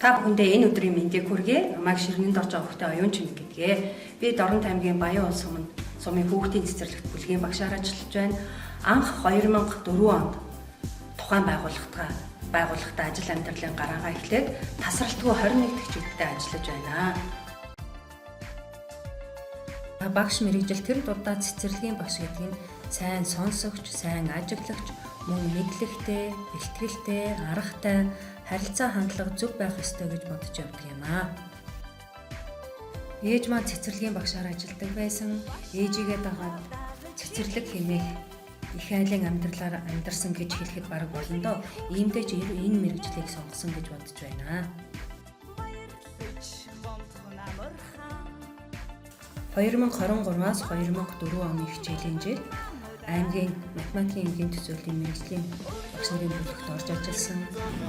Та бүхэндээ энэ өдрийн мэндийг хүргэе. Намайг Ширнэнд орж байгаа хүүхдээ оюун чимэг гэдгээ. Би Дорнот аймгийн Баян улс сумын хүүхдийн цэцэрлэгт бүлгийн багшаар ажиллаж байна. Анх 2004 онд тухайн байгууллагатай ажил амьдралын гараагаа эхлээд тасралтгүй 21 төгчөдтэй ажиллаж байна. Багш мэрэгжил тэр дурдаа цэцэрлэгийн багш гэдэг нь сайн сонсогч, сайн ажиглагч, мөн мэдлэгтэй, бэлтгэлтэй, аргатай, харилцаа хандлага зөв байх ёстой гэж бодож явдаг юм аа. Ээж маань цэцэрлэгийн багшаар ажилладаг байсан. Ээжигээ дагаад цэцэрлэг хэмээх их айлын амьдралаар амьдарсан гэж хэлэхэд бараг болно доо. Иймдээ ч энэ мэрэгжлийг сонгосон гэж бодож байна. 2023-аас 2004 оны хичээлийн жил аймгийн математикийн эмгэн төсөөлийн мэрэгжлийн багш нарын бүлэгт орж ажилласан.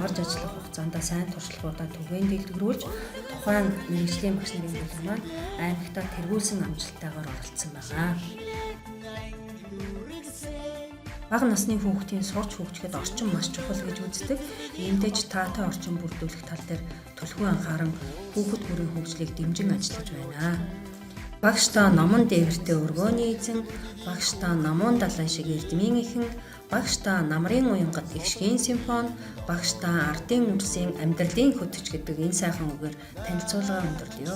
Орж ажиллах хугацаанд сайн туршлагуудаа түгээн дэлгэрүүлж тухайн мэрэгжлийн багш нарын бүлэг маань аймагтаа тэргүүлсэн амжилттайгаар оролцсон байна. Бага насны хүүхдийн сурч хөгжихэд орчин маш чухал гэж үздэг. Иймдээч таатай орчин бүрдүүлэх тал дээр төлхөө анхааран хүүхэд бүрийн хөгжлийг дэмжин ажиллаж байна. Багштай номон дээвэртэй өргөөний эзэн, багштай номон далайн шиг эрдмийн эхэн, багштай намрын уянгад эгшгийн симфон, багштай ардын үрсийн амьдралын хөтөч гэдэг энэ сайхан үгээр танилцуулга өндөрлөё.